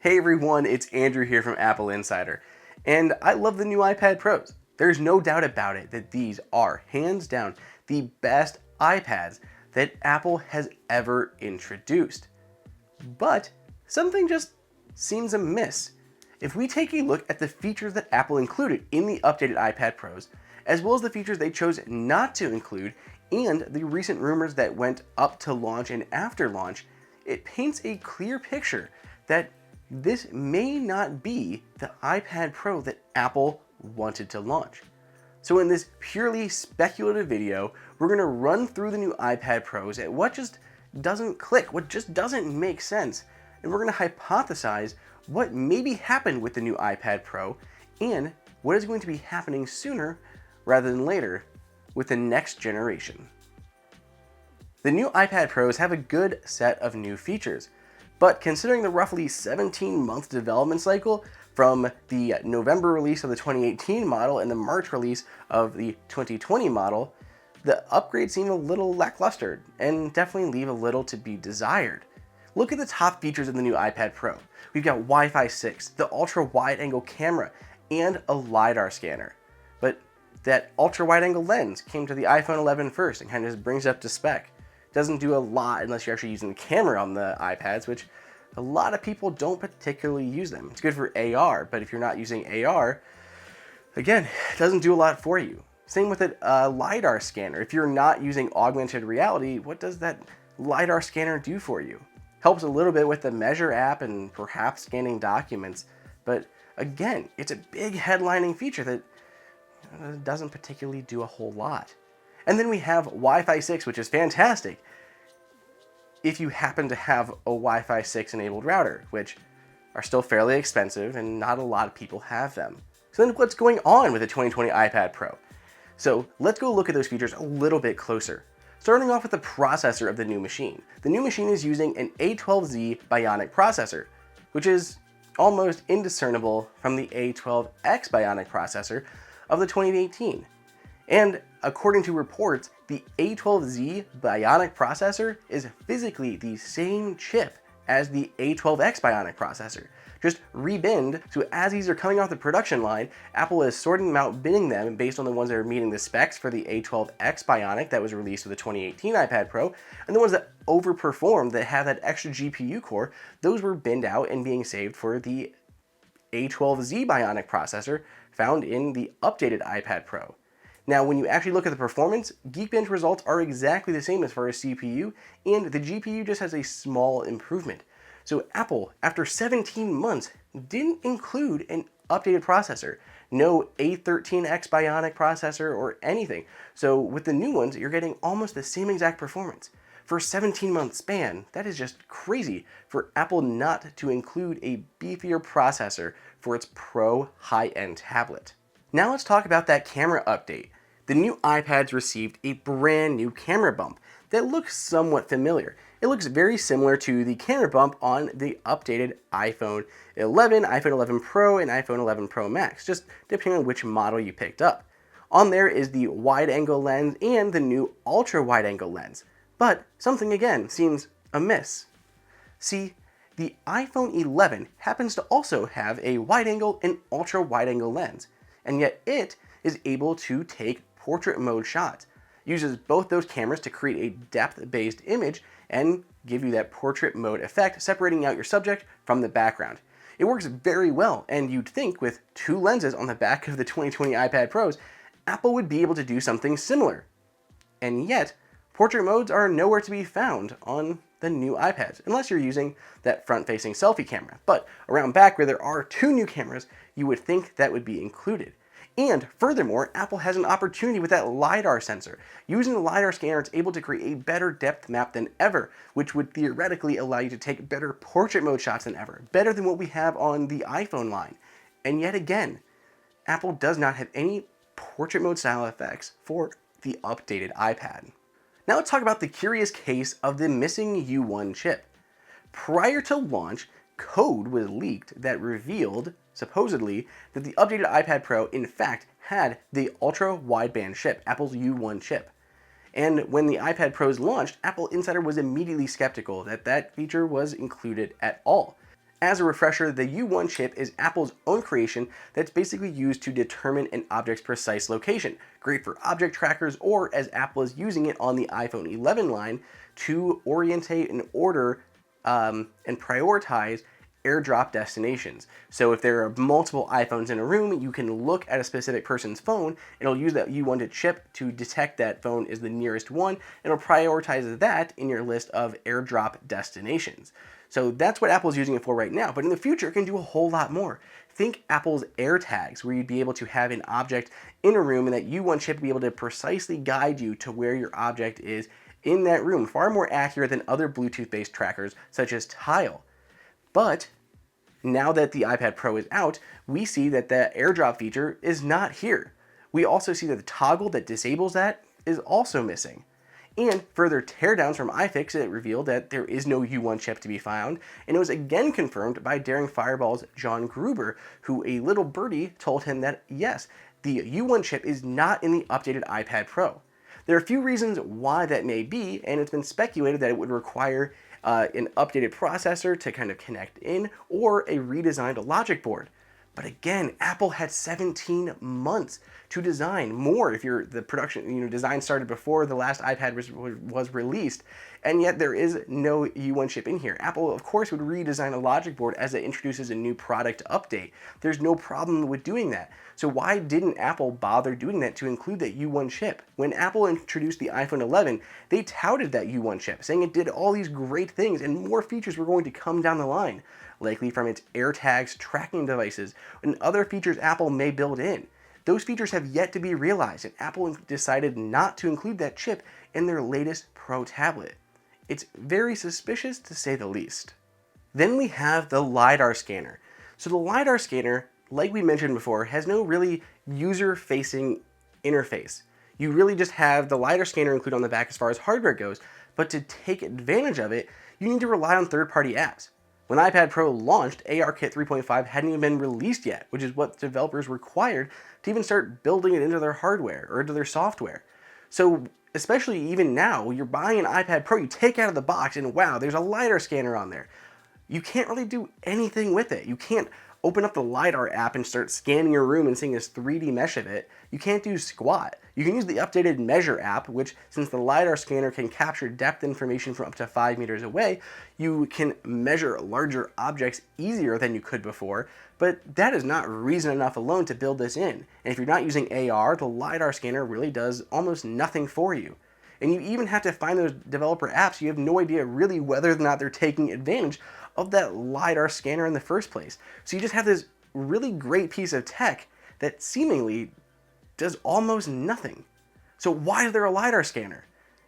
Hey everyone, it's Andrew here from AppleInsider, and I love the new iPad Pros. There's no doubt about it that these are, hands down, the best iPads that Apple has ever introduced. But something just seems amiss. If we take a look at the features that Apple included in the updated iPad Pros, as well as the features they chose not to include, and the recent rumors that went up to launch and after launch, it paints a clear picture that this may not be the iPad Pro that Apple wanted to launch. So in this purely speculative video, we're going to run through the new iPad Pros at what just doesn't click, what just doesn't make sense, and we're going to hypothesize what maybe happened with the new iPad Pro and what is going to be happening sooner rather than later with the next generation. The new iPad Pros have a good set of new features, but considering the roughly 17-month development cycle from the November release of the 2018 model and the March release of the 2020 model, the upgrades seem a little lackluster and definitely leave a little to be desired. Look at the top features of the new iPad Pro. We've got Wi-Fi 6, the ultra-wide-angle camera, and a LiDAR scanner. But that ultra-wide-angle lens came to the iPhone 11 first and kind of just brings it up to spec. Doesn't do a lot unless you're actually using the camera on the iPads, which a lot of people don't particularly use them. It's good for AR, but if you're not using AR, again, it doesn't do a lot for you. Same with a LiDAR scanner. If you're not using augmented reality, what does that LiDAR scanner do for you? Helps a little bit with the Measure app and perhaps scanning documents, but again, it's a big headlining feature that doesn't particularly do a whole lot. And then we have Wi-Fi 6, which is fantastic if you happen to have a Wi-Fi 6 enabled router, which are still fairly expensive and not a lot of people have them. So then what's going on with the 2020 iPad Pro? So let's go look at those features a little bit closer. Starting off with the processor of the new machine. The new machine is using an A12Z Bionic processor, which is almost indiscernible from the A12X Bionic processor of the 2018. And according to reports, the A12Z Bionic processor is physically the same chip as the A12X Bionic processor, just rebinned, so as these are coming off the production line, Apple is sorting them out, binning them based on the ones that are meeting the specs for the A12X Bionic that was released with the 2018 iPad Pro, and the ones that overperformed that have that extra GPU core, those were binned out and being saved for the A12Z Bionic processor found in the updated iPad Pro. Now, when you actually look at the performance, Geekbench results are exactly the same as far as CPU, and the GPU just has a small improvement. So Apple, after 17 months, didn't include an updated processor. No A13X Bionic processor or anything. So with the new ones, you're getting almost the same exact performance. For a 17-month span, that is just crazy for Apple not to include a beefier processor for its Pro high-end tablet. Now let's talk about that camera update. The new iPads received a brand new camera bump that looks somewhat familiar. It looks very similar to the camera bump on the updated iPhone 11, iPhone 11 Pro, and iPhone 11 Pro Max, just depending on which model you picked up. On there is the wide-angle lens and the new ultra-wide-angle lens. But something again seems amiss. See, the iPhone 11 happens to also have a wide-angle and ultra-wide-angle lens, and yet it is able to take portrait mode shots. Uses both those cameras to create a depth-based image and give you that portrait mode effect, separating out your subject from the background. It works very well, and you'd think with two lenses on the back of the 2020 iPad Pros, Apple would be able to do something similar. And yet, portrait modes are nowhere to be found on the new iPads, unless you're using that front-facing selfie camera. But around back, where there are two new cameras, you would think that would be included. And furthermore, Apple has an opportunity with that LiDAR sensor. Using the LiDAR scanner, it's able to create a better depth map than ever, which would theoretically allow you to take better portrait mode shots than ever, better than what we have on the iPhone line. And yet again, Apple does not have any portrait mode style effects for the updated iPad. Now let's talk about the curious case of the missing U1 chip. Prior to launch, code was leaked that revealed, supposedly, that the updated iPad Pro in fact had the ultra-wideband chip, Apple's U1 chip. And when the iPad Pros launched, AppleInsider was immediately skeptical that that feature was included at all. As a refresher, the U1 chip is Apple's own creation that's basically used to determine an object's precise location. Great for object trackers, or as Apple is using it on the iPhone 11 line to orientate and order and prioritize airdrop destinations. So if there are multiple iPhones in a room, you can look at a specific person's phone, it'll use that U1 chip to detect that phone is the nearest one, and it'll prioritize that in your list of airdrop destinations. So that's what Apple's using it for right now, but in the future it can do a whole lot more. Think Apple's AirTags, where you'd be able to have an object in a room and that U1 chip would be able to precisely guide you to where your object is in that room, far more accurate than other Bluetooth-based trackers such as Tile. But now that the iPad Pro is out, we see that the AirDrop feature is not here. We also see that the toggle that disables that is also missing. And further teardowns from iFixit revealed that there is no U1 chip to be found, and it was again confirmed by Daring Fireball's John Gruber, who a little birdie told him that yes, the U1 chip is not in the updated iPad Pro. There are a few reasons why that may be, and it's been speculated that it would require an updated processor to kind of connect in, or a redesigned logic board. But again, Apple had 17 months to design more if the production design started before the last iPad was released, and yet there is no U1 chip in here. Apple, of course, would redesign a logic board as it introduces a new product update. There's no problem with doing that. So why didn't Apple bother doing that to include that U1 chip? When Apple introduced the iPhone 11, they touted that U1 chip, saying it did all these great things and more features were going to come down the line, likely from its AirTags tracking devices and other features Apple may build in. Those features have yet to be realized, and Apple decided not to include that chip in their latest Pro tablet. It's very suspicious, to say the least. Then we have the LiDAR scanner. So the LiDAR scanner, like we mentioned before, has no really user-facing interface. You really just have the LiDAR scanner included on the back as far as hardware goes, but to take advantage of it, you need to rely on third-party apps. When iPad Pro launched, ARKit 3.5 hadn't even been released yet, which is what developers required to even start building it into their hardware or into their software. So especially even now, you're buying an iPad Pro, you take it out of the box and wow, there's a LiDAR scanner on there. You can't really do anything with it. You can't open up the LiDAR app and start scanning your room and seeing this 3D mesh of it. You can't do squat. You can use the updated Measure app, which, since the LiDAR scanner can capture depth information from up to 5 meters away, you can measure larger objects easier than you could before, but that is not reason enough alone to build this in. And if you're not using AR, the LiDAR scanner really does almost nothing for you. And you even have to find those developer apps. You have no idea really whether or not they're taking advantage of that LiDAR scanner in the first place. So you just have this really great piece of tech that seemingly does almost nothing. So why is there a LiDAR scanner?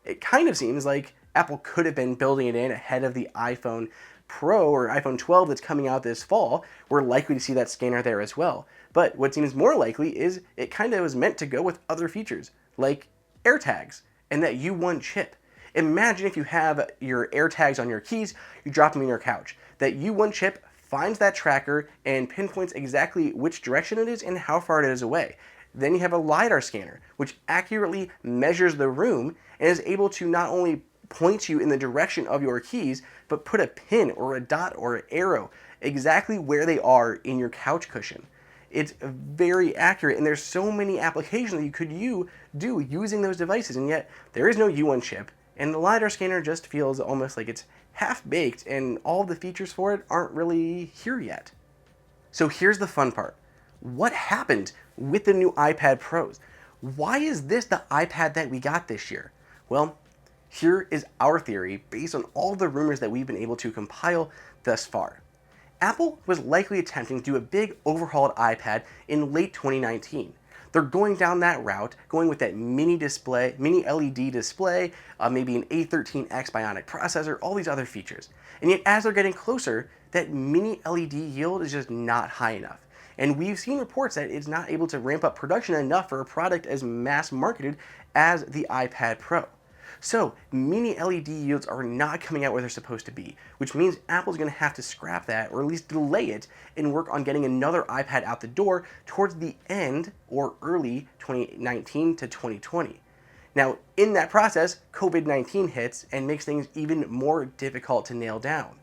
It kind of seems like Apple could have been building it in ahead of the iPhone Pro or iPhone 12 that's coming out this fall. We're likely to see that scanner there as well. But what seems more likely is it kind of was meant to go with other features, like AirTags and that U1 chip. Imagine if you have your AirTags on your keys, you drop them in your couch. That U1 chip finds that tracker and pinpoints exactly which direction it is and how far it is away. Then you have a LiDAR scanner, which accurately measures the room and is able to not only point you in the direction of your keys, but put a pin or a dot or an arrow exactly where they are in your couch cushion. It's very accurate, and there's so many applications that you could do using those devices, and yet there is no U1 chip, and the LiDAR scanner just feels almost like it's half-baked, and all the features for it aren't really here yet. So here's the fun part. What happened with the new iPad Pros? Why is this the iPad that we got this year? Well, here is our theory based on all the rumors that we've been able to compile thus far. Apple was likely attempting to do a big overhauled iPad in late 2019. They're going down that route, going with that mini LED display, maybe an A13X Bionic processor, all these other features. And yet as they're getting closer, that mini LED yield is just not high enough. And we've seen reports that it's not able to ramp up production enough for a product as mass marketed as the iPad Pro. So mini LED yields are not coming out where they're supposed to be, which means Apple's going to have to scrap that or at least delay it and work on getting another iPad out the door towards the end or early 2019 to 2020. Now, in that process, COVID-19 hits and makes things even more difficult to nail down.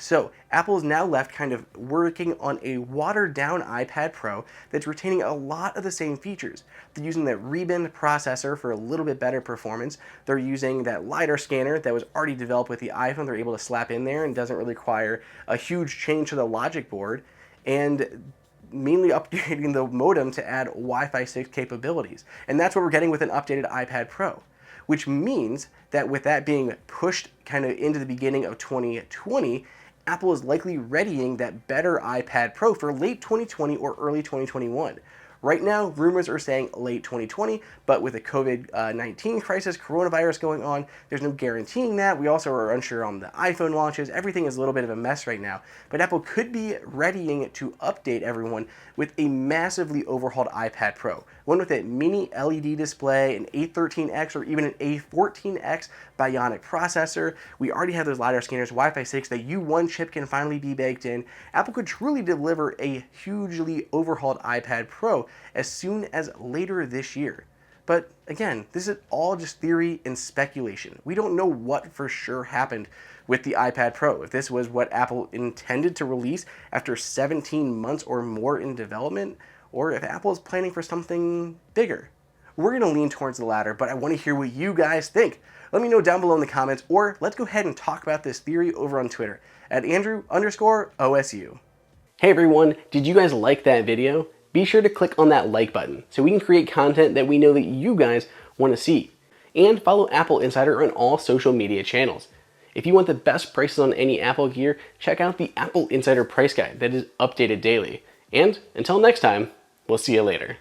So Apple is now left kind of working on a watered down iPad Pro that's retaining a lot of the same features. They're using that Rebin processor for a little bit better performance. They're using that LiDAR scanner that was already developed with the iPhone. They're able to slap in there and doesn't really require a huge change to the logic board. And mainly updating the modem to add Wi-Fi 6 capabilities. And that's what we're getting with an updated iPad Pro, which means that with that being pushed kind of into the beginning of 2020, Apple is likely readying that better iPad Pro for late 2020 or early 2021. Right now, rumors are saying late 2020, but with the COVID-19 crisis, coronavirus going on, there's no guaranteeing that. We also are unsure on the iPhone launches. Everything is a little bit of a mess right now, but Apple could be readying to update everyone with a massively overhauled iPad Pro. One with a mini LED display, an A13X or even an A14X Bionic processor. We already have those LiDAR scanners, Wi-Fi 6, the U1 chip can finally be baked in. Apple could truly deliver a hugely overhauled iPad Pro as soon as later this year. But again, this is all just theory and speculation. We don't know what for sure happened with the iPad Pro. If this was what Apple intended to release after 17 months or more in development, or if Apple is planning for something bigger. We're going to lean towards the latter, but I want to hear what you guys think. Let me know down below in the comments, or let's go ahead and talk about this theory over on Twitter at Andrew_OSU. Hey everyone, did you guys like that video? Be sure to click on that like button so we can create content that we know that you guys want to see. And follow Apple Insider on all social media channels. If you want the best prices on any Apple gear, check out the Apple Insider price guide that is updated daily. And until next time, we'll see you later.